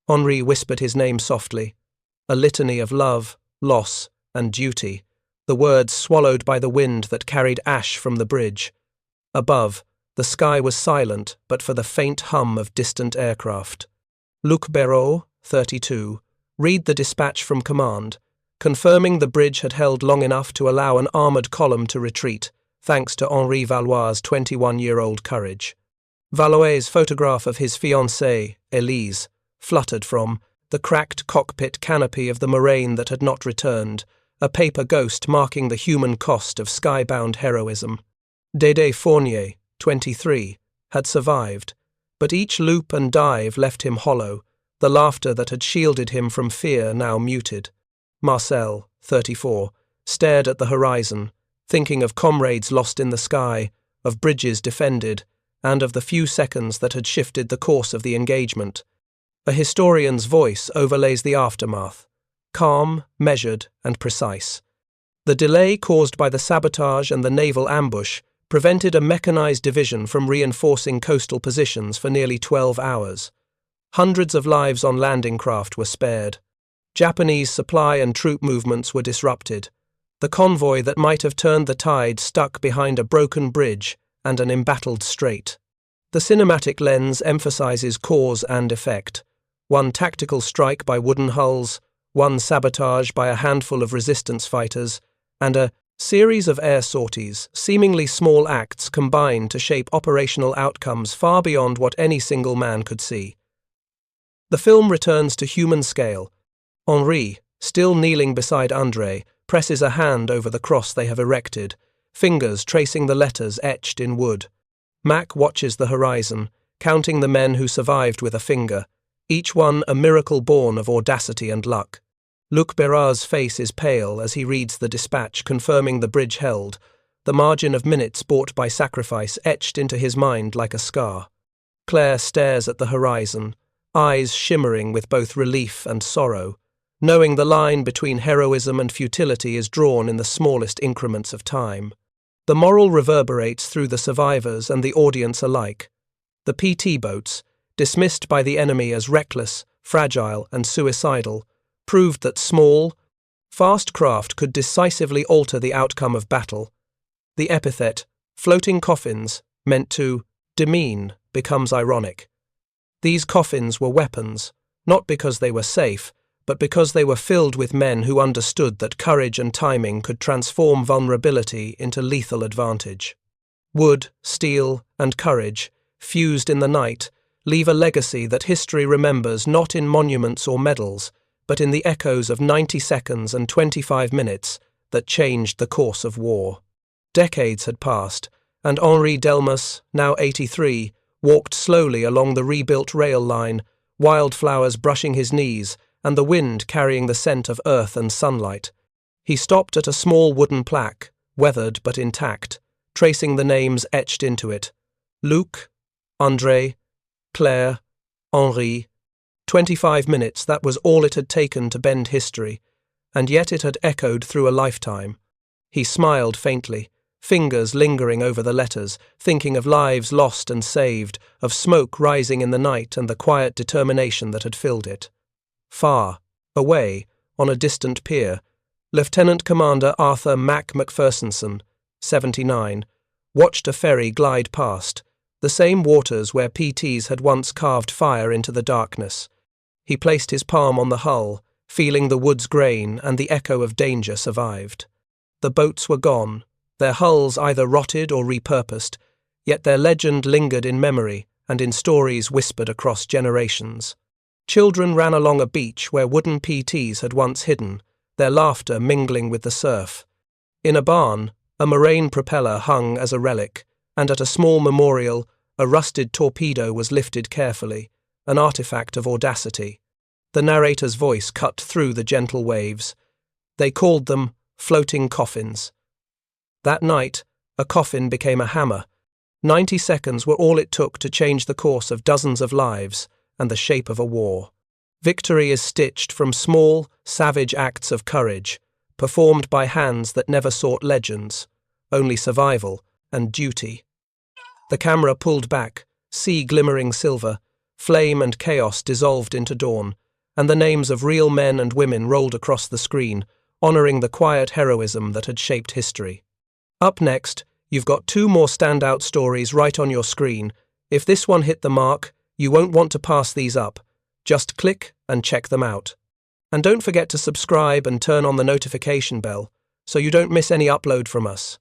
Henri whispered his name softly, a litany of love, loss, and duty, the words swallowed by the wind that carried ash from the bridge. Above, the sky was silent but for the faint hum of distant aircraft. Luc Béraud, 32, read the dispatch from command, confirming the bridge had held long enough to allow an armoured column to retreat, thanks to Henri Valois' 21-year-old courage. Valois' photograph of his fiancée, Élise, fluttered from the cracked cockpit canopy of the Moraine that had not returned, a paper ghost marking the human cost of skybound heroism. Dédé Fournier, 23, had survived, but each loop and dive left him hollow, the laughter that had shielded him from fear now muted. Marcel, 34, stared at the horizon, thinking of comrades lost in the sky, of bridges defended, and of the few seconds that had shifted the course of the engagement. A historian's voice overlays the aftermath, calm, measured, and precise. The delay caused by the sabotage and the naval ambush prevented a mechanized division from reinforcing coastal positions for nearly 12 hours. Hundreds of lives on landing craft were spared. Japanese supply and troop movements were disrupted. The convoy that might have turned the tide stuck behind a broken bridge and an embattled strait. The cinematic lens emphasizes cause and effect. One tactical strike by wooden hulls, one sabotage by a handful of resistance fighters, and a series of air sorties, seemingly small acts combined to shape operational outcomes far beyond what any single man could see. The film returns to human scale. Henri, still kneeling beside André, presses a hand over the cross they have erected, fingers tracing the letters etched in wood. Mack watches the horizon, counting the men who survived with a finger, each one a miracle born of audacity and luck. Luc Béraud's face is pale as he reads the dispatch confirming the bridge held, the margin of minutes bought by sacrifice etched into his mind like a scar. Claire stares at the horizon, eyes shimmering with both relief and sorrow, knowing the line between heroism and futility is drawn in the smallest increments of time. The moral reverberates through the survivors and the audience alike. The PT boats, dismissed by the enemy as reckless, fragile, and suicidal, proved that small, fast craft could decisively alter the outcome of battle. The epithet, floating coffins, meant to demean, becomes ironic. These coffins were weapons, not because they were safe, but because they were filled with men who understood that courage and timing could transform vulnerability into lethal advantage. Wood, steel, and courage, fused in the night, leave a legacy that history remembers not in monuments or medals, but in the echoes of 90 seconds and 25 minutes that changed the course of war. Decades had passed, and Henri Delmas, now 83, walked slowly along the rebuilt rail line, wildflowers brushing his knees, and the wind carrying the scent of earth and sunlight. He stopped at a small wooden plaque, weathered but intact, tracing the names etched into it. Luc, André, Claire, Henri. 25 minutes, that was all it had taken to bend history, and yet it had echoed through a lifetime. He smiled faintly, fingers lingering over the letters, thinking of lives lost and saved, of smoke rising in the night and the quiet determination that had filled it. Far, away, on a distant pier, Lieutenant Commander Arthur Mack McFersonson, 79, watched a ferry glide past, the same waters where PTs had once carved fire into the darkness. He placed his palm on the hull, feeling the wood's grain, and the echo of danger survived. The boats were gone, their hulls either rotted or repurposed, yet their legend lingered in memory and in stories whispered across generations. Children ran along a beach where wooden PTs had once hidden, their laughter mingling with the surf. In a barn, a moraine propeller hung as a relic, and at a small memorial, a rusted torpedo was lifted carefully, an artifact of audacity. The narrator's voice cut through the gentle waves. They called them floating coffins. That night, a coffin became a hammer. 90 seconds were all it took to change the course of dozens of lives and the shape of a war. Victory is stitched from small, savage acts of courage, performed by hands that never sought legends, only survival and duty. The camera pulled back, sea glimmering silver, flame and chaos dissolved into dawn, and the names of real men and women rolled across the screen, honoring the quiet heroism that had shaped history. Up next, you've got 2 more standout stories right on your screen. If this one hit the mark, you won't want to pass these up. Just click and check them out. And don't forget to subscribe and turn on the notification bell so you don't miss any upload from us.